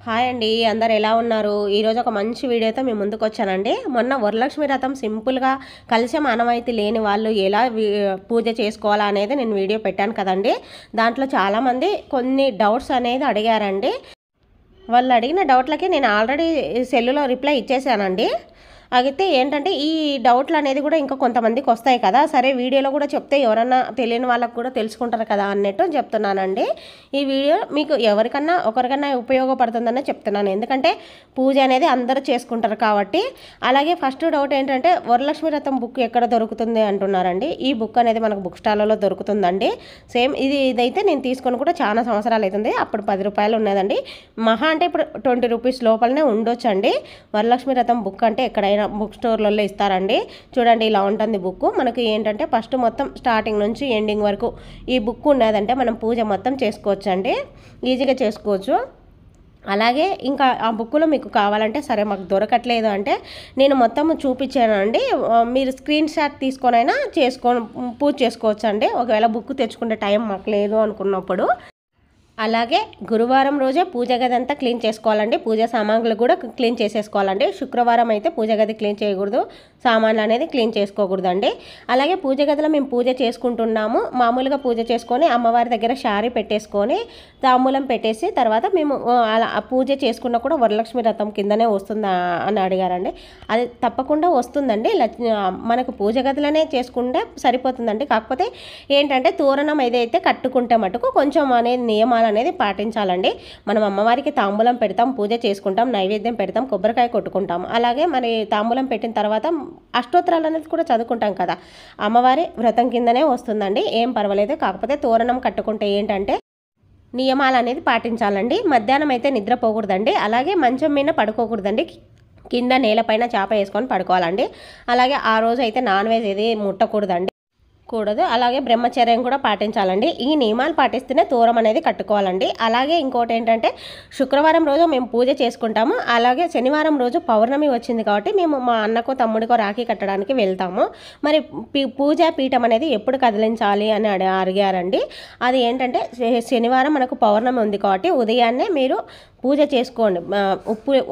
Hi అండి, అందరు ఎలా ఉన్నారు? ఈరోజు ఒక మంచి వీడియోతో మీ ముందుకు వచ్చానండి. మొన్న వరలక్ష్మి వ్రతం సింపుల్గా కలిసి ఆనవాయితీ లేని వాళ్ళు ఎలా పూజ చేసుకోవాలా అనేది నేను వీడియో పెట్టాను కదండి. దాంట్లో చాలామంది కొన్ని డౌట్స్ అనేది అడిగారండి. వాళ్ళు అడిగిన డౌట్లకి నేను ఆల్రెడీ సెల్లులో రిప్లై ఇచ్చేసానండి. అయితే ఏంటంటే ఈ డౌట్లు అనేది కూడా ఇంకా కొంతమందికి వస్తాయి కదా, సరే వీడియోలో కూడా చెప్తే ఎవరన్నా తెలియని వాళ్ళకు కూడా తెలుసుకుంటారు కదా అన్నట్టు చెప్తున్నానండి. ఈ వీడియో మీకు ఎవరికన్నా ఒకరికన్నా ఉపయోగపడుతుందనే చెప్తున్నాను, ఎందుకంటే పూజ అనేది అందరూ చేసుకుంటారు కాబట్టి. అలాగే ఫస్ట్ డౌట్ ఏంటంటే వరలక్ష్మి వ్రతం బుక్ ఎక్కడ దొరుకుతుంది అంటున్నారండి. ఈ బుక్ అనేది మనకు బుక్ స్టాల్లో దొరుకుతుందండి. సేమ్ ఇదైతే నేను తీసుకొని కూడా చాలా సంవత్సరాలు అవుతుంది. అప్పుడు 10 రూపాయలు ఉన్నదండి. మహా అంటే ఇప్పుడు 20 రూపీస్ లోపలనే ఉండొచ్చండి. వరలక్ష్మి వ్రతం బుక్ అంటే ఎక్కడైనా బుక్ స్టోర్లలో ఇస్తారండి. చూడండి, ఇలా ఉంటుంది బుక్. మనకి ఏంటంటే ఫస్ట్ మొత్తం స్టార్టింగ్ నుంచి ఎండింగ్ వరకు ఈ బుక్ ఉన్నదంటే మనం పూజ మొత్తం చేసుకోవచ్చు అండి, ఈజీగా చేసుకోవచ్చు. అలాగే ఇంకా ఆ బుక్లో మీకు కావాలంటే, సరే మాకు దొరకట్లేదు అంటే నేను మొత్తం చూపించాను అండి. మీరు స్క్రీన్ షాట్ తీసుకొనైనా పూజ చేసుకోవచ్చు అండి, ఒకవేళ బుక్ తెచ్చుకునే టైం మాకు లేదు అనుకున్నప్పుడు. అలాగే గురువారం రోజే పూజ గది అంతా క్లీన్ చేసుకోవాలండి. పూజ సామాన్లు కూడా క్లీన్ చేసేసుకోవాలండి. శుక్రవారం అయితే పూజ గది క్లీన్ చేయకూడదు, సామాన్లు అనేది క్లీన్ చేసుకోకూడదండి. అలాగే పూజ గదిలో మేము పూజ చేసుకుంటున్నాము. మామూలుగా పూజ చేసుకొని అమ్మవారి దగ్గర శారీ పెట్టేసుకొని తాంబూలం పెట్టేసి తర్వాత మేము అలా పూజ చేసుకున్నా కూడా వరలక్ష్మి వ్రతం కిందనే వస్తుందా అని అడిగారండి. అది తప్పకుండా వస్తుందండి. మనకు పూజ గదిలోనే చేసుకుంటే సరిపోతుందండి. కాకపోతే ఏంటంటే తోరణం ఏదైతే కట్టుకుంటే మటుకు కొంచెం అనేది నియమాలు అనేది పాటించాలండి. మనం అమ్మవారికి తాంబూలం పెడతాం, పూజ చేసుకుంటాం, నైవేద్యం పెడతాం, కొబ్బరికాయ కొట్టుకుంటాం. అలాగే మరి తాంబూలం పెట్టిన తర్వాత అష్టోత్తరాలు అనేది కూడా చదువుకుంటాం కదా, అమ్మవారి వ్రతం కిందనే వస్తుందండి, ఏం పర్వాలేదు. కాకపోతే తోరణం కట్టుకుంటే ఏంటంటే నియమాలు అనేది పాటించాలండి. మధ్యాహ్నం అయితే నిద్రపోకూడదండి. అలాగే మంచం మీద పడుకోకూడదండి, కింద నేలపైన చాప వేసుకొని పడుకోవాలండి. అలాగే ఆ రోజు అయితే నాన్ వెజ్ ఏది ముట్టకూడదండి, అలాగే బ్రహ్మచర్యం కూడా పాటించాలండి. ఈ నియమాలు పాటిస్తేనే తోరం అనేది కట్టుకోవాలండి. అలాగే ఇంకోటి ఏంటంటే శుక్రవారం రోజు మేము పూజ చేసుకుంటాము. అలాగే శనివారం రోజు పౌర్ణమి వచ్చింది కాబట్టి మేము మా అన్నకో తమ్ముడికో రాఖీ కట్టడానికి వెళ్తాము. మరి పూజా పీఠం అనేది ఎప్పుడు కదిలించాలి అని అడిగారండి. అది ఏంటంటే శనివారం మనకు పౌర్ణమి ఉంది కాబట్టి ఉదయాన్నే మీరు పూజ చేసుకోండి.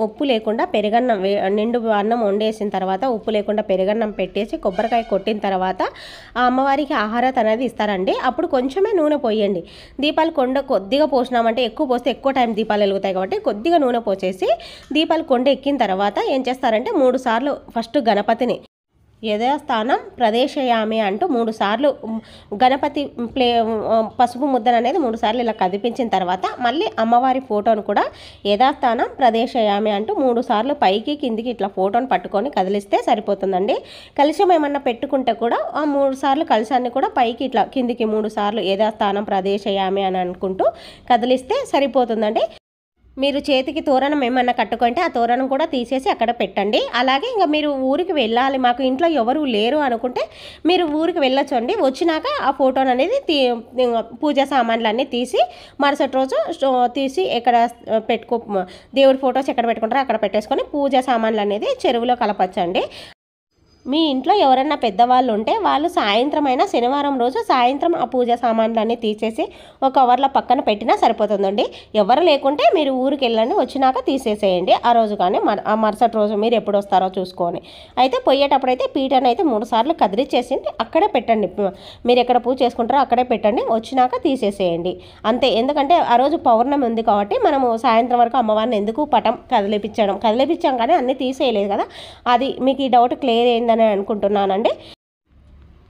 ఉప్పు లేకుండా పెరుగన్నం, నిండు అన్నం వండేసిన తర్వాత ఉప్పు లేకుండా పెరుగన్నం పెట్టేసి కొబ్బరికాయ కొట్టిన తర్వాత ఆ అమ్మవారికి ఆహారత అనేది ఇస్తారండి. అప్పుడు కొంచెమే నూనె పోయండి. దీపాలు కొద్దిగా పోసినామంటే, ఎక్కువ పోస్తే ఎక్కువ టైం దీపాలు వెలుగుతాయి కాబట్టి కొద్దిగా నూనె పోసేసి దీపాలు కొండ ఎక్కిన తర్వాత ఏం చేస్తారంటే 3 సార్లు ఫస్ట్ గణపతిని యథాస్థానం ప్రదేశయామి అంటూ 3 సార్లు గణపతి పసుపు ముద్దను అనేది 3 సార్లు ఇలా కదిపించిన తర్వాత మళ్ళీ అమ్మవారి ఫోటోను కూడా యథాస్థానం ప్రదేశయామి అంటూ 3 సార్లు పైకి కిందికి ఇట్లా ఫోటోను పట్టుకొని కదిలిస్తే సరిపోతుందండి. కలశం ఏమన్నా పెట్టుకుంటే కూడా ఆ 3 సార్లు కలశాన్ని కూడా పైకి ఇట్లా కిందికి 3 సార్లు యథాస్థానం ప్రదేశయామి అని అనుకుంటూ కదిలిస్తే సరిపోతుందండి. మీరు చేతికి తోరణం ఏమన్నా కట్టుకుంటే ఆ తోరణం కూడా తీసేసి అక్కడ పెట్టండి. అలాగే ఇంకా మీరు ఊరికి వెళ్ళాలి, మాకు ఇంట్లో ఎవరు లేరు అనుకుంటే మీరు ఊరికి వెళ్ళొచ్చండి. వచ్చినాక ఆ ఫోటోను అనేది పూజా సామాన్లు అన్నీ తీసి మరుసటి రోజు తీసి ఎక్కడ దేవుడి ఫొటోస్ ఎక్కడ పెట్టుకుంటారో అక్కడ పెట్టేసుకొని పూజా సామాన్లు అనేది చెరువులో కలపచ్చండి. మీ ఇంట్లో ఎవరన్నా పెద్దవాళ్ళు ఉంటే వాళ్ళు సాయంత్రం అయినా శనివారం రోజు సాయంత్రం ఆ పూజా సామాన్లన్నీ తీసేసి ఒక కవర్లో పక్కన పెట్టినా సరిపోతుందండి. ఎవరు లేకుంటే మీరు ఊరికి వెళ్ళండి, వచ్చినాక తీసేసేయండి ఆ రోజు. కానీ ఆ మరుసటి రోజు మీరు ఎప్పుడు వస్తారో చూసుకొని అయితే పోయేటప్పుడు అయితే పీటను అయితే 3 సార్లు కదిలిచ్చేసి అక్కడే పెట్టండి. మీరు ఎక్కడ పూజ చేసుకుంటారో అక్కడే పెట్టండి, వచ్చినాక తీసేసేయండి అంతే. ఎందుకంటే ఆ రోజు పౌర్ణమి ఉంది కాబట్టి మనము సాయంత్రం వరకు అమ్మవారిని ఎందుకు పటం కదిలిపించాం కానీ అన్నీ తీసేయలేదు కదా. అది మీకు ఈ డౌట్ క్లియర్ అయిందని అనుకుంటున్నానండి.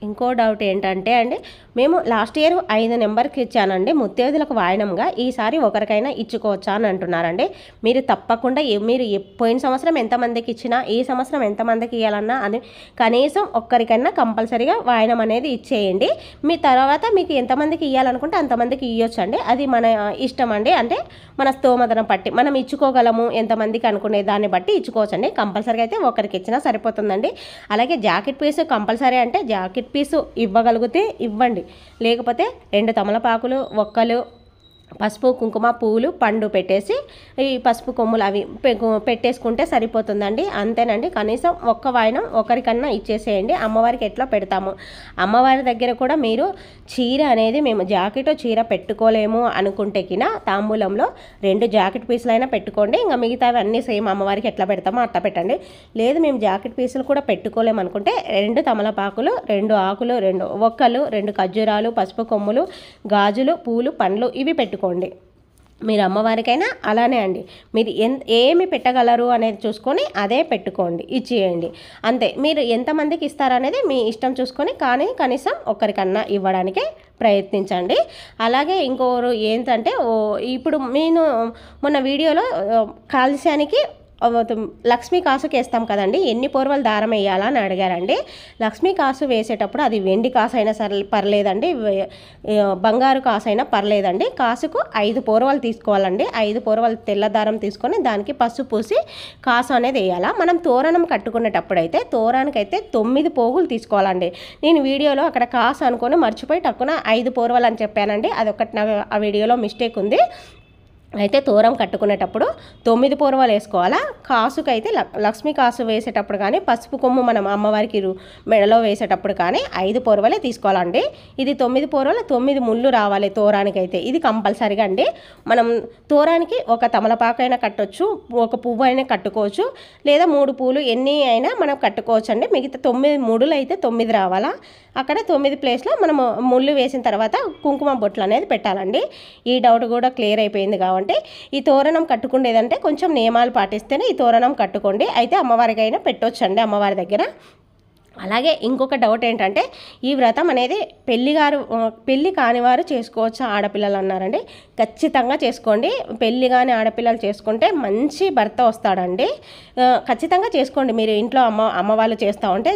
ఇంకో డౌట్ ఏంటంటే అండి, మేము లాస్ట్ ఇయర్ 5 నెంబర్కి ఇచ్చానండి ముత్తైదులకు వాయనంగా, ఈసారి ఒకరికైనా ఇచ్చుకోవచ్చా అని అంటున్నారండి. మీరు తప్పకుండా మీరు పోయిన సంవత్సరం ఎంతమందికి ఇచ్చినా ఈ సంవత్సరం ఎంతమందికి ఇవ్వాలన్నా అది కనీసం ఒక్కరికైనా కంపల్సరీగా వాయనం అనేది ఇచ్చేయండి. మీ తర్వాత మీకు ఎంతమందికి ఇవ్వాలనుకుంటే అంతమందికి ఇవ్వచ్చండి, అది మన ఇష్టం అండి. అంటే మన స్తోమతను బట్టి మనం ఇచ్చుకోగలము, ఎంతమందికి అనుకునే దాన్ని బట్టి ఇచ్చుకోవచ్చండి. కంపల్సరీగా అయితే ఒకరికి ఇచ్చినా సరిపోతుందండి. అలాగే జాకెట్ పీస్ కంపల్సరీ అంటే జాకెట్ పీసు ఇవ్వగలిగితే ఇవ్వండి, లేకపోతే 2 తమలపాకులు, ఒక్కలు, పసుపు కుంకుమ పువ్వులు పండు పెట్టేసి ఈ పసుపు కొమ్ములు అవి పెట్టేసుకుంటే సరిపోతుందండి. అంతేనండి. కనీసం ఒక్క వాయనం ఒకరికన్నా ఇచ్చేసేయండి. అమ్మవారికి ఎట్లా పెడతాము, అమ్మవారి దగ్గర కూడా మీరు చీర అనేది మేము జాకెట్ చీర పెట్టుకోలేము అనుకుంటే కిన తాంబూలంలో 2 జాకెట్ పీసులైనా పెట్టుకోండి. ఇంకా మిగతావి అన్నీ సేమ్ అమ్మవారికి ఎట్లా పెడతామో అట్లా పెట్టండి. లేదు మేము జాకెట్ పీసులు కూడా పెట్టుకోలేము అనుకుంటే 2 తమలపాకులు, 2 ఆకులు, 2 ఒక్కలు, 2 ఖర్జూరాలు, పసుపు కొమ్ములు, గాజులు, పూలు, పండ్లు ఇవి పెట్టుకోండి. మీరు అమ్మవారికైనా అలానే అండి. మీరు ఏమి పెట్టగలరు అనేది చూసుకొని అదే పెట్టుకోండి, ఇచ్చేయండి అంతే. మీరు ఎంతమందికి ఇస్తారనేది మీ ఇష్టం చూసుకొని, కానీ కనీసం ఒక్కరికన్నా ఇవ్వడానికే ప్రయత్నించండి. అలాగే ఇంకోరు ఏంటంటే ఇప్పుడు నేను మొన్న వీడియోలో కాలుష్యానికి లక్ష్మీ కాసుకి వేస్తాం కదండి, ఎన్ని పోర్వలు దారం వేయాలా అని అడిగారండి. లక్ష్మీ కాసు వేసేటప్పుడు అది వెండి కాసు అయినా సరే పర్లేదండి, బంగారు కాసు అయినా పర్లేదండి. కాసుకు 5 పోర్వలు తీసుకోవాలండి. 5 పోర్వలు తెల్ల దారం తీసుకొని దానికి పసుపు పూసి కాసు అనేది వేయాలా. మనం తోరణం కట్టుకునేటప్పుడు అయితే తోరానికైతే 9 పోగులు తీసుకోవాలండి. నేను వీడియోలో అక్కడ కాసు అనుకొని మర్చిపోయి టక్కున 5 పోర్వలు అని చెప్పానండి. అదొకటి ఆ వీడియోలో మిస్టేక్ ఉంది. అయితే తోరం కట్టుకునేటప్పుడు 9 పోర్వలు వేసుకోవాలా. కాసుకైతే లక్ష్మీ కాసు వేసేటప్పుడు కానీ పసుపు కొమ్ము మనం అమ్మవారికి మెడలో వేసేటప్పుడు కానీ 5 పోర్వలే తీసుకోవాలండి. ఇది 9 పోర్వలు, 9 ముళ్ళు రావాలి తోరానికైతే. ఇది కంపల్సరిగా అండి. మనం తోరానికి ఒక తమలపాకు అయినా కట్టొచ్చు, ఒక పువ్వు అయినా కట్టుకోవచ్చు, లేదా 3 పూలు ఎన్ని అయినా మనం కట్టుకోవచ్చు అండి. మిగతా 9 ముడులు అయితే 9 రావాలా. అక్కడ 9 ప్లేస్లో మనము ముళ్ళు వేసిన తర్వాత కుంకుమ బొట్లు అనేది పెట్టాలండి. ఈ డౌట్ కూడా క్లియర్ అయిపోయింది. కాబట్టి ఈ తోరణం కట్టుకునేదంటే కొంచెం నియమాలు పాటిస్తేనే ఈ తోరణం కట్టుకోండి. అయితే అమ్మవారికైనా పెట్టొచ్చండి అమ్మవారి దగ్గర. అలాగే ఇంకొక డౌట్ ఏంటంటే ఈ వ్రతం అనేది పెళ్ళి కాని వారు చేసుకోవచ్చు ఆడపిల్లలు అన్నారండి. ఖచ్చితంగా చేసుకోండి. పెళ్ళి కాని ఆడపిల్లలు చేసుకుంటే మంచి భర్త వస్తాడండి. ఖచ్చితంగా చేసుకోండి. మీరు ఇంట్లో అమ్మ వాళ్ళు చేస్తూ ఉంటే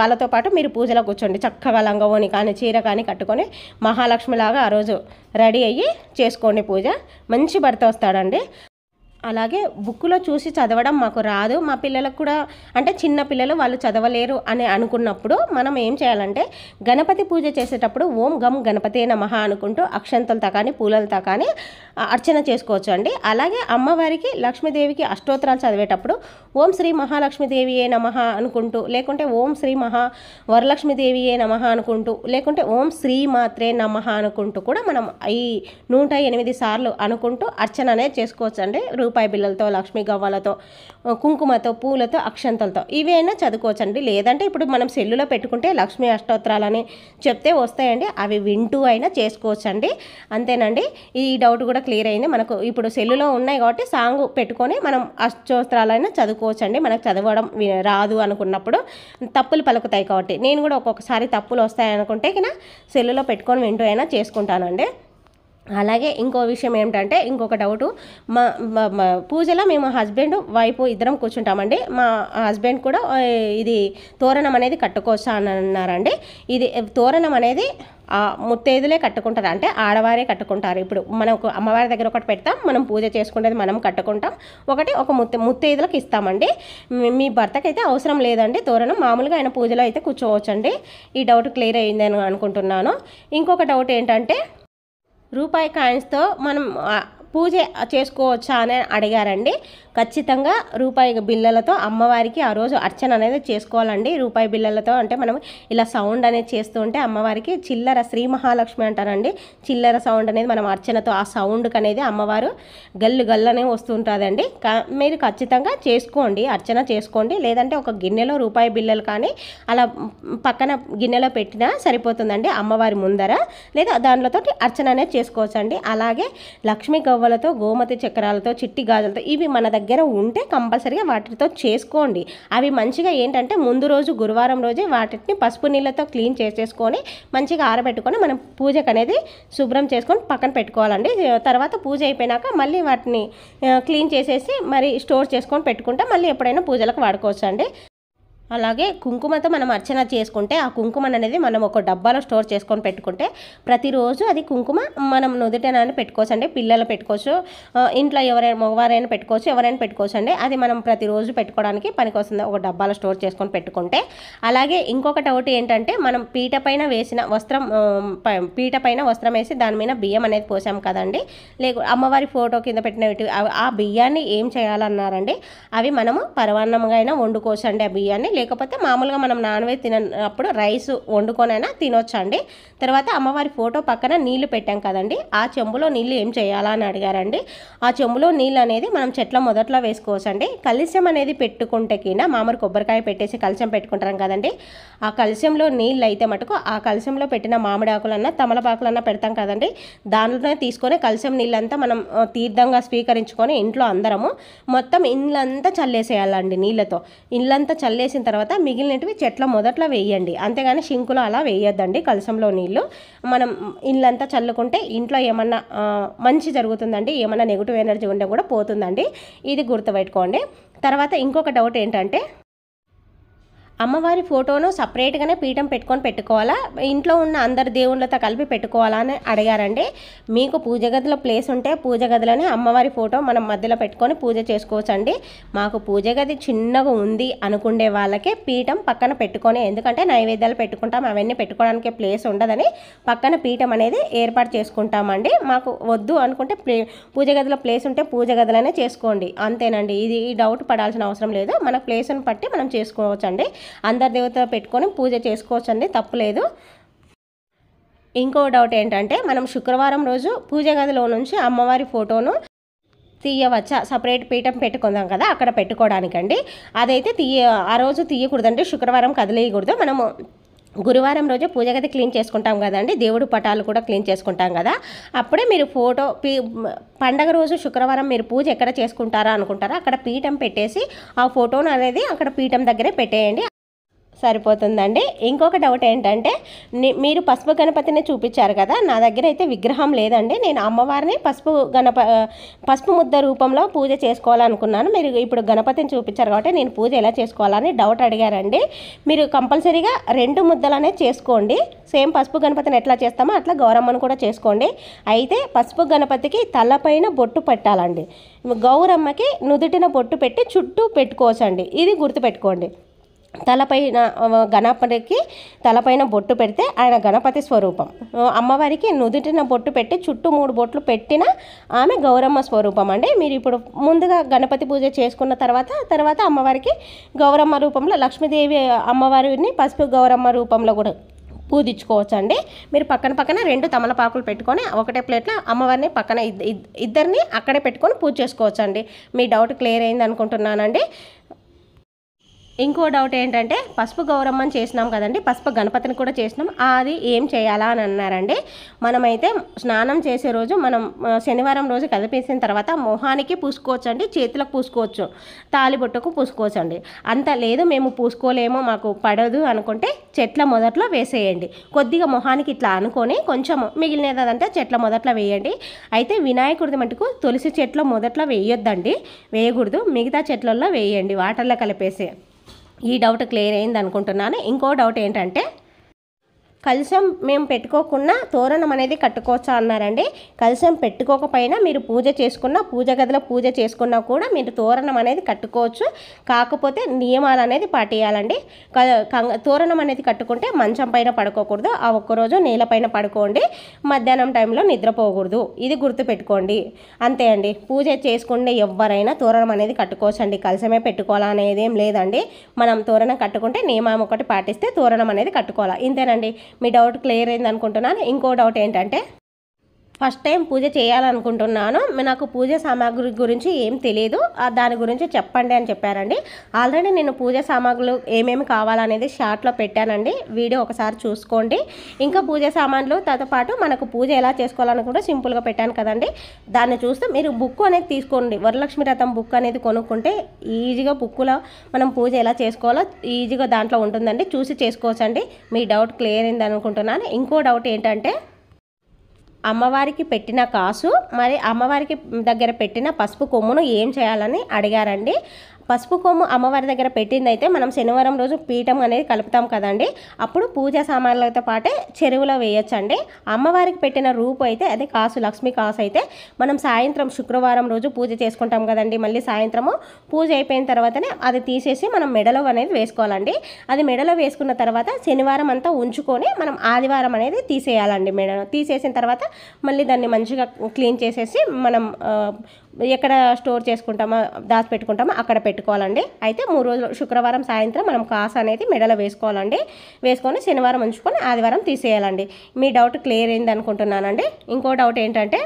వాళ్ళతో పాటు మీరు పూజలో కూర్చోండి. చక్కగా లంగవోని కానీ చీర కానీ కట్టుకొని మహాలక్ష్మిలాగా ఆ రోజు రెడీ అయ్యి చేసుకోండి పూజ. మంచి భర్త వస్తాడండి. అలాగే బుక్లో చూసి చదవడం మాకు రాదు, మా పిల్లలకు కూడా అంటే చిన్న పిల్లలు వాళ్ళు చదవలేరు అని అనుకున్నప్పుడు మనం ఏం చేయాలంటే గణపతి పూజ చేసేటప్పుడు ఓం గం గణపతే నమః అనుకుంటూ అక్షంతలతో కానీ పూలలతో కానీ అర్చన చేసుకోవచ్చు అండి. అలాగే అమ్మవారికి లక్ష్మీదేవికి అష్టోత్తరాలు చదివేటప్పుడు ఓం శ్రీ మహాలక్ష్మీదేవియే నమః అనుకుంటూ, లేకుంటే ఓం శ్రీ వరలక్ష్మీదేవియే నమః అనుకుంటూ, లేకుంటే ఓం శ్రీ మాత్రే నమః అనుకుంటూ కూడా మనం ఈ 108 సార్లు అనుకుంటూ అర్చన అనేది చేసుకోవచ్చు అండి. రూపాయి బిళ్ళలతో, లక్ష్మీ గవ్వలతో, కుంకుమతో, పూలతో, అక్షంతలతో ఇవైనా చదువుకోవచ్చండి. లేదంటే ఇప్పుడు మనం సెల్లులో పెట్టుకుంటే లక్ష్మీ అష్టోత్తరాలని చెప్తే వస్తాయండి, అవి వింటూ అయినా చేసుకోవచ్చండి. అంతేనండి. ఈ డౌట్ కూడా క్లియర్ అయింది. మనకు ఇప్పుడు సెల్లులో ఉన్నాయి కాబట్టి సాంగ్ పెట్టుకొని మనం అష్టోత్తరాలైనా చదువుకోవచ్చండి. మనకు చదవడం రాదు అనుకున్నప్పుడు తప్పులు పలుకుతాయి కాబట్టి, నేను కూడా ఒక్కొక్కసారి తప్పులు వస్తాయి అనుకుంటే సెల్లులో పెట్టుకొని వింటూ అయినా చేసుకుంటానండి. అలాగే ఇంకో విషయం ఏమిటంటే ఇంకొక డౌటు, మా పూజలో మేము హస్బెండ్ వైఫ్ ఇద్దరం కూర్చుంటామండి. మా హస్బెండ్ కూడా ఇది తోరణం అనేది కట్టుకోవచ్చా అని అన్నారండి. ఇది తోరణం అనేది ముత్తైదులే కట్టుకుంటారు, అంటే ఆడవారే కట్టుకుంటారు. ఇప్పుడు మనకు అమ్మవారి దగ్గర ఒకటి పెడతాం, మనం పూజ చేసుకునేది మనం కట్టుకుంటాం, ఒక ముత్తైదులకు ఇస్తామండి. మీ భర్తకైతే అవసరం లేదండి తోరణం, మామూలుగా ఆయన పూజలో అయితే కూర్చోవచ్చండి. ఈ డౌట్ క్లియర్ అయిందని అనుకుంటున్నాను. ఇంకొక డౌట్ ఏంటంటే రూపాయి కాయిన్స్తో మనం పూజ చేసుకోవచ్చా అని అడిగారండి. ఖచ్చితంగా రూపాయి బిళ్ళలతో అమ్మవారికి ఆ రోజు అర్చన అనేది చేసుకోవాలండి. రూపాయి బిళ్ళలతో అంటే మనం ఇలా సౌండ్ అనేది చేస్తూ ఉంటే అమ్మవారికి చిల్లర, శ్రీ మహాలక్ష్మి అంటారండి, చిల్లర సౌండ్ అనేది మనం అర్చనతో ఆ సౌండ్కి అనేది అమ్మవారు గల్లు గల్లనే వస్తుంటుందండి. మీరు ఖచ్చితంగా చేసుకోండి, అర్చన చేసుకోండి. లేదంటే ఒక గిన్నెలో రూపాయి బిళ్ళలు కానీ అలా పక్కన గిన్నెలో పెట్టినా సరిపోతుందండి అమ్మవారి ముందర, లేదా దానితో అర్చన అనేది చేసుకోవచ్చండి. అలాగే లక్ష్మీ గవ్వలతో, గోమతి చక్రాలతో, చిట్టి గాజులతో ఇవి మన దగ్గర ఉంటే కంపల్సరీగా వాటితో చేసుకోండి. అవి మంచిగా ఏంటంటే ముందు రోజు గురువారం రోజే వాటిని పసుపు నీళ్ళతో క్లీన్ చేసేసుకొని మంచిగా ఆరబెట్టుకొని మనం పూజకు అనేది శుభ్రం చేసుకొని పక్కన పెట్టుకోవాలండి. తర్వాత పూజ అయిపోయినాక మళ్ళీ వాటిని క్లీన్ చేసేసి మరి స్టోర్ చేసుకొని పెట్టుకుంటే మళ్ళీ ఎప్పుడైనా పూజలకు వాడుకోవచ్చు అండి. అలాగే కుంకుమతో మనం అర్చన చేసుకుంటే ఆ కుంకుమ అనేది మనం ఒక డబ్బాలో స్టోర్ చేసుకొని పెట్టుకుంటే ప్రతిరోజు అది కుంకుమ మనం నుదుటనని పెట్టుకోవచ్చు అండి. పిల్లలు పెట్టుకోవచ్చు, ఇంట్లో ఎవరైనా మగవారైనా పెట్టుకోవచ్చు, ఎవరైనా పెట్టుకోవచ్చు అండి. అది మనం ప్రతిరోజు పెట్టుకోవడానికి పనికొస్తుంది ఒక డబ్బాలో స్టోర్ చేసుకొని పెట్టుకుంటే. అలాగే ఇంకొకటి ఒకటి ఏంటంటే మనం పీట పైన వేసిన వస్త్రం, పీట పైన వస్త్రం వేసి దాని మీద బియ్యం అనేది పోసాం కదండి, అమ్మవారి ఫోటో కింద పెట్టినవి ఆ బియ్యాన్ని ఏం చేయాలన్నారండి, అవి మనము పరమాన్నంగా అయినా వండుకోవచ్చు అండి. ఆ బియ్యాన్ని లేకపోతే మామూలుగా మనం నాన్ వెజ్ తినప్పుడు రైస్ వండుకొనైనా తినొచ్చండి. తర్వాత అమ్మవారి ఫోటో పక్కన నీళ్లు పెట్టాం కదండి, ఆ చెంబులో నీళ్ళు ఏం చేయాలా అని అడిగారండి. ఆ చెంబులో నీళ్ళు అనేది మనం చెట్ల మొదట్లో వేసుకోవచ్చండి. కలశం అనేది పెట్టుకుంటే కింద మామూలు కొబ్బరికాయ పెట్టేసి కలశం పెట్టుకుంటాం కదండి, ఆ కలశంలో నీళ్ళు అయితే మటుకు ఆ కలశంలో పెట్టిన మామిడి ఆకులన్నా తమలపాకులన్నా పెడతాం కదండి, దాంట్లోనే తీసుకొని కలశం నీళ్ళంతా మనం తీర్థంగా స్వీకరించుకొని ఇంట్లో అందరము మొత్తం ఇళ్ళంతా చల్లేసేయాలండి. నీళ్ళతో ఇళ్ళంతా చల్లేసిన తర్వాత మిగిలినవి చెట్ల మొదట్లో వేయండి, అంతేగాని షింకులో అలా వేయొద్దండి. కలశంలో నీళ్ళు మనం ఇళ్ళంతా చల్లుకుంటే ఇంట్లో ఏమన్నా మంచి జరుగుతుందండి, ఏమన్నా నెగిటివ్ ఎనర్జీ ఉంటే కూడా పోతుందండి. ఇది గుర్తుపెట్టుకోండి. తర్వాత ఇంకొక డౌట్ ఏంటంటే అమ్మవారి ఫోటోను సపరేట్గానే పీఠం పెట్టుకోవాలా, ఇంట్లో ఉన్న అందరి దేవుళ్ళతో కలిపి పెట్టుకోవాలా అని అడిగారండి. మీకు పూజ గదిలో ప్లేస్ ఉంటే పూజ గదిలోనే అమ్మవారి ఫోటో మనం మధ్యలో పెట్టుకొని పూజ చేసుకోవచ్చండి. మాకు పూజ గది చిన్నగా ఉంది అనుకునే వాళ్ళకే పీఠం పక్కన పెట్టుకొని, ఎందుకంటే నైవేద్యాలు పెట్టుకుంటాం, అవన్నీ పెట్టుకోవడానికి ప్లేస్ ఉండదని పక్కన పీఠం అనేది ఏర్పాటు చేసుకుంటామండి. మాకు వద్దు అనుకుంటే పూజ గదిలో ప్లేస్ ఉంటే పూజ గదిలోనే చేసుకోండి, అంతేనండి. ఇది డౌట్ పడాల్సిన అవసరం లేదు, మన ప్లేస్ని బట్టి మనం చేసుకోవచ్చండి. అందరి దేవత పెట్టుకొని పూజ చేసుకోవచ్చండి, తప్పులేదు. ఇంకో డౌట్ ఏంటంటే మనం శుక్రవారం రోజు పూజ గదిలో నుంచి అమ్మవారి ఫోటోను తీయవచ్చా, సపరేట్ పీఠం పెట్టుకుందాం కదా అక్కడ పెట్టుకోవడానికండి. అదైతే ఆ రోజు తీయకూడదండి, శుక్రవారం కదిలేయకూడదు. మనము గురువారం రోజు పూజ గది క్లీన్ చేసుకుంటాం కదండి, దేవుడు పటాలు కూడా క్లీన్ చేసుకుంటాం కదా, అప్పుడే మీరు ఫోటో పండగ రోజు శుక్రవారం మీరు పూజ ఎక్కడ చేసుకుంటారా అనుకుంటారా అక్కడ పీఠం పెట్టేసి ఆ ఫోటోను అనేది అక్కడ పీఠం దగ్గరే పెట్టేయండి, సరిపోతుందండి. ఇంకొక డౌట్ ఏంటంటే మీరు పసుపు గణపతిని చూపించారు కదా, నా దగ్గర అయితే విగ్రహం లేదండి. నేను అమ్మవారిని పసుపు ముద్ద రూపంలో పూజ చేసుకోవాలనుకున్నాను. మీరు ఇప్పుడు గణపతిని చూపించారు కాబట్టి నేను పూజ ఎలా చేసుకోవాలని డౌట్ అడిగారండి. మీరు కంపల్సరీగా 2 ముద్దలు అనేది చేసుకోండి. సేమ్ పసుపు గణపతిని ఎట్లా చేస్తామో అట్లా గౌరమ్మను కూడా చేసుకోండి. అయితే పసుపు గణపతికి తలపైన బొట్టు పెట్టాలండి, గౌరమ్మకి నుదుటిన బొట్టు పెట్టి చుట్టూ పెట్టుకోవచ్చండి. ఇది గుర్తుపెట్టుకోండి. తలపైన గణపతికి తలపైన బొట్టు పెడితే ఆయన గణపతి స్వరూపం, అమ్మవారికి నుదుటిన బొట్టు పెట్టి చుట్టూ 3 బొట్లు పెట్టిన ఆమె గౌరమ్మ స్వరూపం అండి. మీరు ఇప్పుడు ముందుగా గణపతి పూజ చేసుకున్న తర్వాత అమ్మవారికి గౌరమ్మ రూపంలో లక్ష్మీదేవి అమ్మవారిని పసుపు గౌరమ్మ రూపంలో కూడా పూజించుకోవచ్చండి. మీరు పక్కన 2 తమలపాకులు పెట్టుకొని ఒకటే ప్లేట్లో అమ్మవారిని పక్కన ఇద్దరిని అక్కడే పెట్టుకొని పూజ చేసుకోవచ్చండి. మీ డౌట్ క్లియర్ అయింది అనుకుంటున్నానండి. ఇంకో డౌట్ ఏంటంటే పసుపు గౌరమ్మని చేసినాం కదండి, పసుపు గణపతిని కూడా చేసినాం, అది ఏం చేయాలా అని అన్నారండి. మనమైతే స్నానం చేసే రోజు మనం శనివారం రోజు కదిపేసిన తర్వాత మొహానికి పూసుకోవచ్చు అండి, చేతులకు పూసుకోవచ్చు, తాలిబొట్టుకు పూసుకోవచ్చు అండి. అంత లేదు మేము పూసుకోలేమో మాకు పడదు అనుకుంటే చెట్ల మొదట్లో వేసేయండి. కొద్దిగా మొహానికి ఇట్లా అనుకొని కొంచెం మిగిలినదంటే చెట్ల మొదట్లో వేయండి. అయితే వినాయకుడిది మటుకు తులసి చెట్ల మొదట్లో వేయొద్దండి, వేయకూడదు, మిగతా చెట్లలో వేయండి వాటర్లో కలిపేసి. ఈ డౌట్ క్లియర్ అయింది అనుకుంటున్నాను. ఇంకో డౌట్ ఏంటంటే కలశం మేము పెట్టుకోకుండా తోరణం అనేది కట్టుకోవచ్చా అన్నారండి. కలశం పెట్టుకోకపోయినా మీరు పూజ చేసుకున్నా, పూజ గదిలో పూజ చేసుకున్నా కూడా మీరు తోరణం అనేది కట్టుకోవచ్చు. కాకపోతే నియమాలు అనేది పాటియాలండి. తోరణం అనేది కట్టుకుంటే మంచం పైన పడుకోకూడదు, ఆ ఒక్కరోజు నేలపైన పడుకోండి, మధ్యాహ్నం టైంలో నిద్రపోకూడదు, ఇది గుర్తుపెట్టుకోండి. అంతే అండి. పూజ చేసుకుంటే ఎవరైనా తోరణం అనేది కట్టుకోవచ్చండి, కలశమే పెట్టుకోవాలనేది ఏం లేదండి. మనం తోరణం కట్టుకుంటే నియమం ఒకటి పాటిస్తే తోరణం అనేది కట్టుకోవాలి, ఇంతేనండి. మీ డౌట్ క్లియర్ అయింది అనుకుంటున్నాను. ఇంకో డౌట్ ఏంటంటే ఫస్ట్ టైం పూజ చేయాలనుకుంటున్నాను, నాకు పూజ సామాగ్రి గురించి ఏం తెలియదు, దాని గురించి చెప్పండి అని చెప్పారండి. ఆల్రెడీ నేను పూజ సామాగ్రులు ఏమేమి కావాలనేది షార్ట్లో పెట్టానండి, వీడియో ఒకసారి చూసుకోండి. ఇంకా పూజ సామాన్లతో పాటు మనకు పూజ ఎలా చేసుకోవాలని కూడా సింపుల్గా పెట్టాను కదండి, దాన్ని చూస్తే మీరు బుక్ అనేది తీసుకోండి. వరలక్ష్మి వ్రతం బుక్ అనేది కొనుక్కుంటే ఈజీగా బుక్లో మనం పూజ ఎలా చేసుకోవాలో ఈజీగా దాంట్లో ఉంటుందండి, చూసి చేసుకోవచ్చండి. మీ డౌట్ క్లియర్ అయింది అనుకుంటున్నాను. ఇంకో డౌట్ ఏంటంటే అమ్మవారికి పెట్టిన కాసు మరి అమ్మవారికి దగ్గర పెట్టిన పసుపు కొమ్మును ఏం చేయాలని అడిగారండి. పసుపు కొమ్ము అమ్మవారి దగ్గర పెట్టింది అయితే మనం శనివారం రోజు పీఠం అనేది కలుపుతాం కదండి, అప్పుడు పూజా సామాన్లతో పాటే చెరువులో వేయొచ్చండి. అమ్మవారికి పెట్టిన రూపు అయితే అదే కాసు, లక్ష్మీ కాసు అయితే మనం సాయంత్రం శుక్రవారం రోజు పూజ చేసుకుంటాం కదండి, మళ్ళీ సాయంత్రము పూజ అయిపోయిన తర్వాతనే అది తీసేసి మనం మెడలో అనేది వేసుకోవాలండి. అది మెడలో వేసుకున్న తర్వాత శనివారం అంతా ఉంచుకొని మనం ఆదివారం అనేది తీసేయాలండి. మెడలో తీసేసిన తర్వాత మళ్ళీ దాన్ని మంచిగా క్లీన్ చేసేసి మనం ఎక్కడ స్టోర్ చేసుకుంటామో దాచిపెట్టుకుంటామో అక్కడ పెట్టుకోవాలండి. అయితే 3 రోజులు శుక్రవారం సాయంత్రం మనం కాసు అనేది మెడలో వేసుకోవాలండి. వేసుకొని శనివారం ఉంచుకొని ఆదివారం తీసేయాలండి. మీ డౌట్ క్లియర్ అయింది అనుకుంటున్నానండి. ఇంకో డౌట్ ఏంటంటే,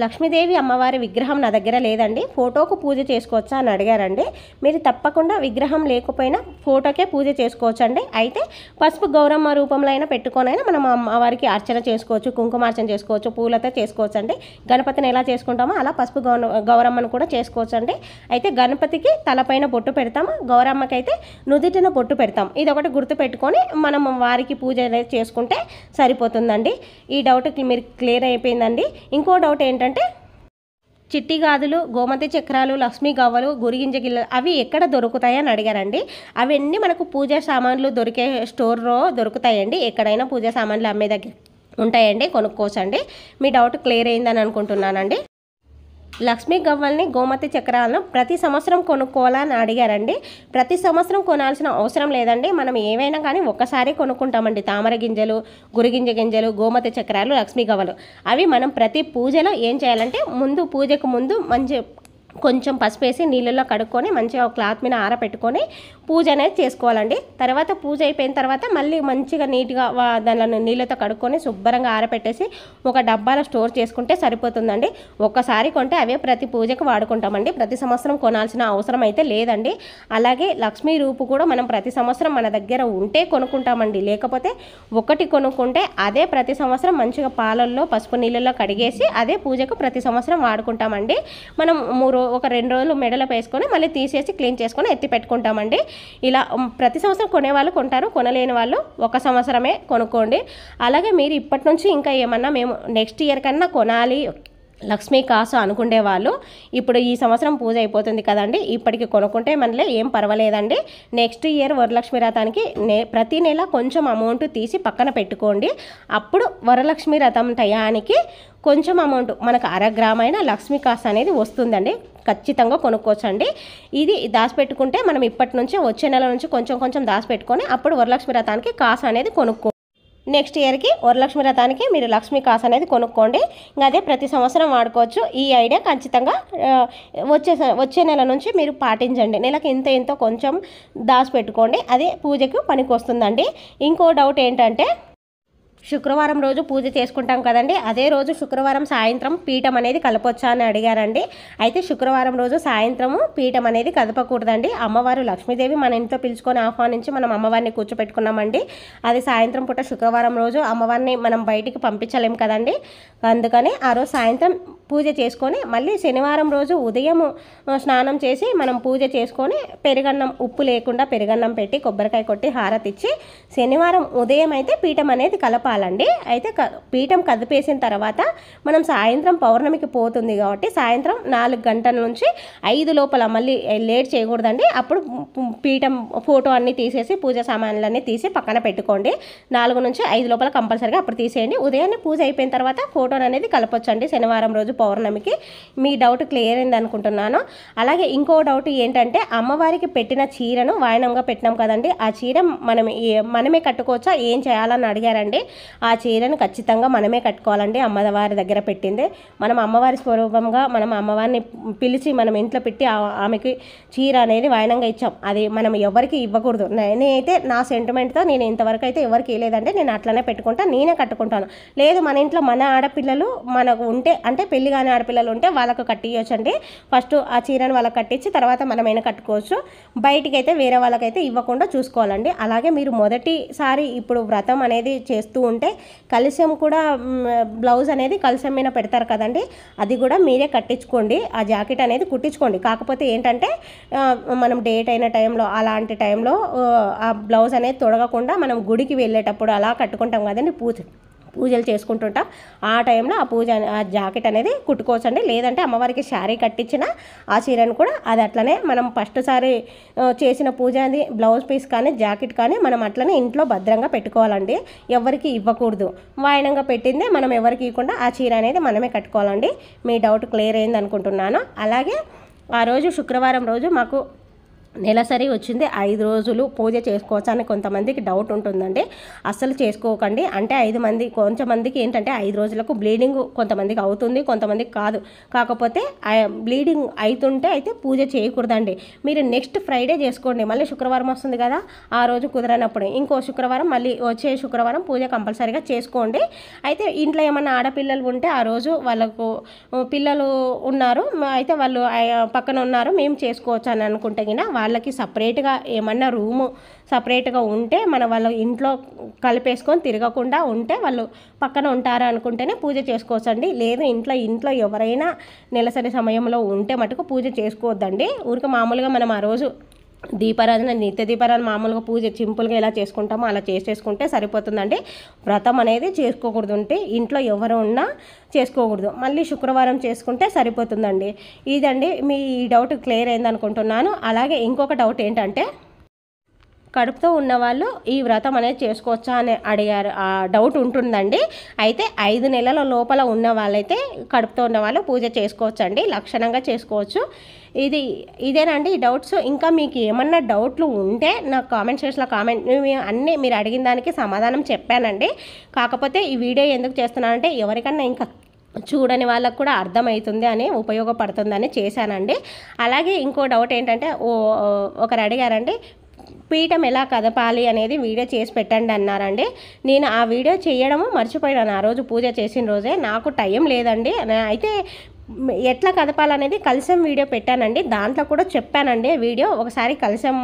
లక్ష్మీదేవి అమ్మవారి విగ్రహం నా దగ్గర లేదండి, ఫోటోకు పూజ చేసుకోవచ్చా అని అడిగారండి. మీరు తప్పకుండా విగ్రహం లేకపోయినా ఫోటోకే పూజ చేసుకోవచ్చండి. అయితే పసుపు గౌరమ్మ రూపంలో అయినా పెట్టుకొనైనా మనం అమ్మవారికి అర్చన చేసుకోవచ్చు, కుంకుమార్చన చేసుకోవచ్చు, పూలతో చేసుకోవచ్చు అండి. గణపతిని ఎలా చేసుకుంటామో అలా పసుపు గౌరమ్మను కూడా చేసుకోవచ్చు అండి. అయితే గణపతికి తలపైన బొట్టు పెడతాము, గౌరమ్మకి అయితే నుదిటిన బొట్టు పెడతాం. ఇది ఒకటి గుర్తు పెట్టుకొని మనం వారికి పూజ అనేది చేసుకుంటే సరిపోతుందండి. ఈ డౌట్ మీరు క్లియర్ అయిపోయిందండి. ఇంకో డౌట్ ఏంటంటే, చిట్టి గాజులు, గోమతి చక్రాలు, లక్ష్మీ గవ్వలు, గురిగింజ గిల్లలు అవి ఎక్కడ దొరుకుతాయని అడిగారండి. అవన్నీ మనకు పూజా సామాన్లు దొరికే స్టోర్లో దొరుకుతాయండి. ఎక్కడైనా పూజా సామాన్లు అమ్మే దగ్గర ఉంటాయండి, కొనుక్కోవచ్చండి. మీ డౌట్ క్లియర్ అయిందని అనుకుంటున్నానండి. లక్ష్మీ గవ్వల్ని, గోమతి చక్రాలను ప్రతి సంవత్సరం కొనుక్కోవాలని అడిగారండి. ప్రతి సంవత్సరం కొనాల్సిన అవసరం లేదండి. మనం ఏవైనా కానీ ఒక్కసారి కొనుక్కుంటామండి. తామర గింజలు, గురిగింజ గింజలు, గోమతి చక్రాలు, లక్ష్మీ గవ్వలు అవి మనం ప్రతి పూజలో ఏం చేయాలంటే, పూజకు ముందు కొంచెం పసుపు వేసి నీళ్ళల్లో కడుక్కొని మంచిగా ఒక క్లాత్ మీద ఆరబెట్టుకొని పూజ అనేది చేసుకోవాలండి. తర్వాత పూజ అయిపోయిన తర్వాత మళ్ళీ మంచిగా నీట్గా దానిలో నీళ్ళతో కడుక్కొని శుభ్రంగా ఆరబెట్టేసి ఒక డబ్బాలో స్టోర్ చేసుకుంటే సరిపోతుందండి. ఒక్కసారి కొంటే అవే ప్రతి పూజకు వాడుకుంటామండి. ప్రతి సంవత్సరం కొనాల్సిన అవసరం అయితే లేదండి. అలాగే లక్ష్మీ రూపు కూడా మనం ప్రతి సంవత్సరం మన దగ్గర ఉంటే కొనుక్కుంటామండి. లేకపోతే ఒకటి కొనుక్కుంటే అదే ప్రతి సంవత్సరం మంచిగా పాలల్లో పసుపు నీళ్ళల్లో కడిగేసి అదే పూజకు ప్రతి సంవత్సరం వాడుకుంటామండి. మనం ఒక 2 రోజులు మెడలో వేసుకొని మళ్ళీ తీసేసి క్లీన్ చేసుకొని ఎత్తి పెట్టుకుంటామండి. ఇలా ప్రతి సంవత్సరం కొనేవాళ్ళు కొంటారు, కొనలేని వాళ్ళు ఒక సంవత్సరమే కొనుక్కోండి. అలాగే మీరు ఇప్పటి నుంచి ఇంకా ఏమన్నా మేము నెక్స్ట్ ఇయర్ కన్నా కొనాలి లక్ష్మీ కాసు అనుకునే వాళ్ళు ఇప్పుడు ఈ సంవత్సరం పూజ అయిపోతుంది కదండి, ఇప్పటికి కొనుక్కుంటే మనలే ఏం పర్వాలేదండి. నెక్స్ట్ ఇయర్ వరలక్ష్మి వ్రతానికి ప్రతి నెల కొంచెం అమౌంట్ తీసి పక్కన పెట్టుకోండి. అప్పుడు వరలక్ష్మి వ్రతం టయానికి కొంచెం అమౌంట్ మనకు 1/2 గ్రామైన లక్ష్మీ కాసు అనేది వస్తుందండి. ఖచ్చితంగా కొనుక్కోవచ్చండి. ఇది దాచిపెట్టుకుంటే మనం ఇప్పటి నుంచి వచ్చే నెల నుంచి కొంచెం కొంచెం దాచిపెట్టుకొని అప్పుడు వరలక్ష్మి వ్రతానికి కాసు అనేది కొనుక్కో. నెక్స్ట్ ఇయర్కి వరలక్ష్మి వ్రతానికి మీరు లక్ష్మీ కాసు అనేది కొనుక్కోండి. ఇంకా అదే ప్రతి సంవత్సరం వాడుకోవచ్చు. ఈ ఐడియా ఖచ్చితంగా వచ్చే నెల నుంచి మీరు పాటించండి. నెలకు ఎంతో కొంచెం దాచిపెట్టుకోండి, అదే పూజకు పనికి వస్తుందండి. ఇంకో డౌట్ ఏంటంటే, శుక్రవారం రోజు పూజ చేసుకుంటాం కదండి, అదే రోజు శుక్రవారం సాయంత్రం పీఠం అనేది కలపొచ్చా అని అడిగారండి. అయితే శుక్రవారం రోజు సాయంత్రము పీఠం అనేది కదపకూడదండి. అమ్మవారు లక్ష్మీదేవి మన ఇంట్లో పిలుచుకొని ఆహ్వానించి మనం అమ్మవారిని కూర్చోపెట్టుకున్నామండి. అది సాయంత్రం పూట శుక్రవారం రోజు అమ్మవారిని మనం బయటికి పంపించలేం కదండి. అందుకని ఆ రోజు సాయంత్రం పూజ చేసుకొని మళ్ళీ శనివారం రోజు ఉదయం స్నానం చేసి మనం పూజ చేసుకొని పెరుగన్నం, ఉప్పు లేకుండా పెరుగన్నం పెట్టి కొబ్బరికాయ కొట్టి హారతి ఇచ్చి శనివారం ఉదయం అయితే పీఠం అనేది కలపాలండి. అయితే పీఠం కదిపేసిన తర్వాత మనం సాయంత్రం పౌర్ణమికి పోతుంది కాబట్టి సాయంత్రం 4 గంటల నుంచి 5 లోపల మళ్ళీ లేట్ చేయకూడదండి. అప్పుడు పీఠం ఫోటో అన్నీ తీసేసి పూజ సామాన్లన్నీ తీసి పక్కన పెట్టుకోండి. 4 నుంచి 5 లోపల కంపల్సరీగా అప్పుడు తీసేయండి. ఉదయాన్నే పూజ అయిపోయిన తర్వాత ఫోటోని అనేది కలపొచ్చండి శనివారం రోజు పౌర్ణమికి. మీ డౌట్ క్లియర్ అయింది అనుకుంటున్నాను. అలాగే ఇంకో డౌట్ ఏంటంటే, అమ్మవారికి పెట్టిన చీరను వాయనంగా పెట్టినాం కదండి, ఆ చీర మనమే కట్టుకోవచ్చా, ఏం చేయాలని అడిగారండి. ఆ చీరను ఖచ్చితంగా మనమే కట్టుకోవాలండి. అమ్మవారి దగ్గర పెట్టింది మనం అమ్మవారి స్వరూపంగా మనం అమ్మవారిని పిలిచి మనం ఇంట్లో పెట్టి ఆమెకి చీర అనేది వాయనంగా ఇచ్చాం. అది మనం ఎవరికి ఇవ్వకూడదు. నేనైతే నా సెంటిమెంట్తో నేను ఇంతవరకు అయితే ఎవరికి ఇవ్వలేదండి. నేను అట్లనే పెట్టుకుంటాను, నేనే కట్టుకుంటాను. లేదు మన ఇంట్లో మన ఆడపిల్లలు మనకు ఉంటే, అంటే పెళ్లి కానీ ఆడపిల్లలు ఉంటే వాళ్ళకు కట్టియొచ్చండి. ఫస్ట్ ఆ చీరను వాళ్ళకి కట్టించి తర్వాత మనమైనా కట్టుకోవచ్చు. బయటికి అయితే వేరే వాళ్ళకైతే ఇవ్వకుండా చూసుకోవాలండి. అలాగే మీరు మొదటిసారి ఇప్పుడు వ్రతం అనేది చేస్తూ ఉంటే కలశం కూడా బ్లౌజ్ అనేది కలశం మీద పెడతారు కదండి, అది కూడా మీరే కట్టించుకోండి. ఆ జాకెట్ అనేది కుట్టించుకోండి. కాకపోతే ఏంటంటే మనం డేట్ అయిన టైంలో అలాంటి టైంలో ఆ బ్లౌజ్ అనేది తొడగకుండా మనం గుడికి వెళ్ళేటప్పుడు అలా కట్టుకుంటాం కదండి పూజలు చేసుకుంటుంటాం. ఆ టైంలో ఆ జాకెట్ అనేది కుట్టుకోవచ్చండి. లేదంటే అమ్మవారికి శారీ కట్టించిన ఆ చీరను కూడా అది అట్లనే మనం ఫస్ట్ సారి చేసిన పూజ అది బ్లౌజ్ పీస్ కానీ జాకెట్ కానీ మనం అట్లనే ఇంట్లో భద్రంగా పెట్టుకోవాలండి. ఎవరికి ఇవ్వకూడదు. వాయినంగా పెట్టిందే మనం ఎవరికి ఇవ్వకుండా ఆ చీర అనేది మనమే కట్టుకోవాలండి. మీ డౌట్ క్లియర్ అయింది అనుకుంటున్నాను. అలాగే ఆ రోజు శుక్రవారం రోజు మాకు నెలసరి వచ్చింది. 5 రోజులు పూజ చేసుకోవచ్చు అని కొంతమందికి డౌట్ ఉంటుందండి. అస్సలు చేసుకోకండి. అంటే 5 మంది కొంతమందికి ఏంటంటే 5 రోజులకు బ్లీడింగ్ కొంతమందికి అవుతుంది, కొంతమందికి కాదు. కాకపోతే బ్లీడింగ్ అవుతుంటే అయితే పూజ చేయకూడదండి. మీరు నెక్స్ట్ ఫ్రైడే చేసుకోండి. మళ్ళీ శుక్రవారం వస్తుంది కదా, ఆ రోజు కుదరనప్పుడు ఇంకో శుక్రవారం మళ్ళీ వచ్చే శుక్రవారం పూజ కంపల్సరీగా చేసుకోండి. అయితే ఇంట్లో ఏమన్నా ఆడపిల్లలు ఉంటే ఆ రోజు వాళ్ళకు పిల్లలు ఉన్నారు అయితే వాళ్ళు పక్కన ఉన్నారు మేము చేసుకోవచ్చు అని అనుకుంటే గిన వాళ్ళకి సపరేట్గా ఏమన్నా రూము సపరేట్గా ఉంటే వాళ్ళ ఇంట్లో కలిపేసుకొని తిరగకుండా ఉంటే వాళ్ళు పక్కన ఉంటారు అనుకుంటేనే పూజ చేసుకోవచ్చండి. లేదు ఇంట్లో ఎవరైనా నెలసరి సమయంలో ఉంటే మటుకు పూజ చేసుకోవద్దండి. ఊరికి మామూలుగా మనం ఆ రోజు దీపారాధన నిత్య దీపారాధన మామూలుగా పూజ సింపుల్గా ఎలా చేసుకుంటామో అలా చేసుకుంటే సరిపోతుందండి. వ్రతం అనేది చేసుకోకూడదు. ఉంటే ఇంట్లో ఎవరు ఉన్నా చేసుకోకూడదు. మళ్ళీ శుక్రవారం చేసుకుంటే సరిపోతుందండి. ఇదండి మీ డౌట్ క్లియర్ అయింది అనుకుంటున్నాను. అలాగే ఇంకొక డౌట్ ఏంటంటే కడుపుతో ఉన్నవాళ్ళు ఈ వ్రతం అనేది చేసుకోవచ్చా అని అడిగారు. ఆ డౌట్ ఉంటుందండి. అయితే 5 నెలల లోపల ఉన్న వాళ్ళైతే కడుపుతో ఉన్న వాళ్ళు పూజ చేసుకోవచ్చండి, లక్షణంగా చేసుకోవచ్చు. ఇదేనండి ఈ డౌట్స్. ఇంకా మీకు ఏమన్నా డౌట్లు ఉంటే నాకు కామెంట్ సెక్షన్లో అన్నీ మీరు అడిగిన దానికి సమాధానం చెప్పానండి. కాకపోతే ఈ వీడియో ఎందుకు చేస్తున్నానంటే ఎవరికన్నా ఇంకా చూడని వాళ్ళకు కూడా అర్థమవుతుంది అని ఉపయోగపడుతుందని చేశానండి. అలాగే ఇంకో డౌట్ ఏంటంటే ఒకరు అడిగారండి, పీఠం ఎలా కదపాలి అనేది వీడియో చేసి పెట్టండి అన్నారండి. నేను ఆ వీడియో చేయడము మర్చిపోయాను. ఆ రోజు పూజ చేసిన రోజే నాకు టైం లేదండి. అయితే ఎట్లా కదపాలనేది కలశం వీడియో పెట్టానండి. దాంట్లో కూడా చెప్పానండి వీడియో. ఒకసారి కలశం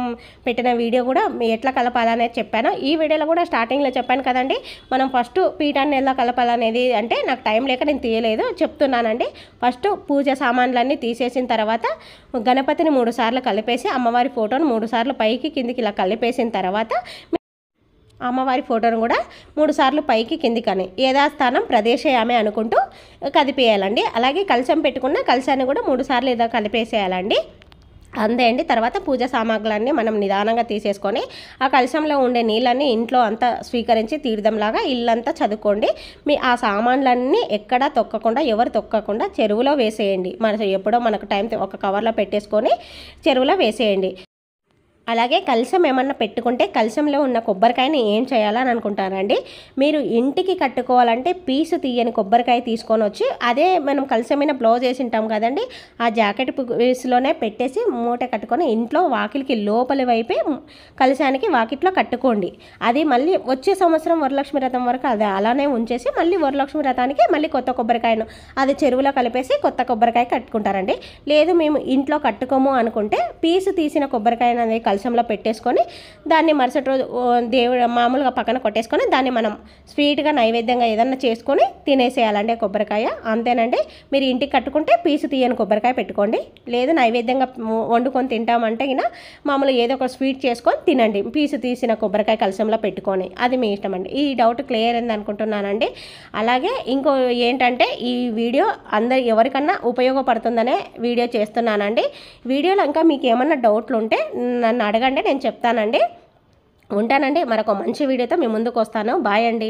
పెట్టిన వీడియో కూడా ఎట్లా కలపాలనేది చెప్పాను. ఈ వీడియోలో కూడా స్టార్టింగ్లో చెప్పాను కదండి, మనం ఫస్ట్ పీఠాన్ని ఎలా కలపాలనేది. అంటే నాకు టైం లేక నేను తీయలేదు, చెప్తున్నానండి. ఫస్ట్ పూజ సామాన్లన్నీ తీసేసిన తర్వాత గణపతిని 3 సార్లు కలిపేసి అమ్మవారి ఫోటోను 3 సార్లు పైకి కిందికి ఇలా కలిపేసిన తర్వాత అమ్మవారి ఫోటోను కూడా 3 సార్లు పైకి కిందికని యథాస్థానం ప్రదేశయామే అనుకుంటూ కదిపేయాలండి. అలాగే కలశం పెట్టుకున్న కలశాన్ని కూడా 3 సార్లు ఏదో కలిపేసేయాలండి. అంతే అండి. తర్వాత పూజ సామాగ్రులన్నీ మనం నిదానంగా తీసేసుకొని ఆ కలశంలో ఉండే నీళ్ళన్నీ ఇంట్లో అంతా స్వీకరించి తీర్థంలాగా ఇల్లంతా చదువుకోండి. ఆ సామాన్లన్నీ ఎక్కడా తొక్కకుండా ఎవరు తొక్కకుండా చెరువులో వేసేయండి. ఎప్పుడో మనకు టైం ఒక కవర్లో పెట్టేసుకొని చెరువులో వేసేయండి. అలాగే కలశం ఏమన్నా పెట్టుకుంటే కలశంలో ఉన్న కొబ్బరికాయని ఏం చేయాలని అనుకుంటారండి. మీరు ఇంటికి కట్టుకోవాలంటే పీసు తీయని కొబ్బరికాయ తీసుకొని వచ్చి అదే మనం కలశం మీద బ్లౌజ్ వేసి ఉంటాం కదండి, ఆ జాకెట్ పీసులోనే పెట్టేసి మూట కట్టుకొని ఇంట్లో వాకిలికి లోపలి వైపే కలశానికి వాకిట్లో కట్టుకోండి. అది మళ్ళీ వచ్చే సంవత్సరం వరలక్ష్మి వ్రతం వరకు అది అలానే ఉంచేసి మళ్ళీ వరలక్ష్మి వ్రతానికి మళ్ళీ కొత్త కొబ్బరికాయను అది చెరువులో కలిపేసి కొత్త కొబ్బరికాయ కట్టుకుంటారండి. లేదు మేము ఇంట్లో కట్టుకోము అనుకుంటే పీసు తీసిన కొబ్బరికాయ అనేది కలశంలో పెట్టేసుకొని దాన్ని మరుసటి రోజు దేవుడు మామూలుగా పక్కన కొట్టేసుకొని దాన్ని మనం స్వీట్గా నైవేద్యంగా ఏదన్నా చేసుకొని తినేసేయాలండి కొబ్బరికాయ. అంతేనండి. మీరు ఇంటికి కట్టుకుంటే పీసు తీయని కొబ్బరికాయ పెట్టుకోండి. లేదు నైవేద్యంగా వండుకొని తింటామంటే ఇక మామూలుగా ఏదో ఒక స్వీట్ చేసుకొని తినండి పీసు తీసిన కొబ్బరికాయ కలశంలో పెట్టుకొని. అది మీ ఇష్టం అండి. ఈ డౌట్ క్లియర్ అయింది అనుకుంటున్నానండి. అలాగే ఇంకో ఏంటంటే ఈ వీడియో ఎవరికన్నా ఉపయోగపడుతుందనే వీడియో చేస్తున్నానండి. వీడియోలో ఇంకా మీకు ఏమన్నా డౌట్లు ఉంటే నన్ను అడగండి, నేను చెప్తానండి. ఉంటానండి. మరొక మంచి వీడియోతో మీ ముందుకు వస్తాను. బాయ్ అండి.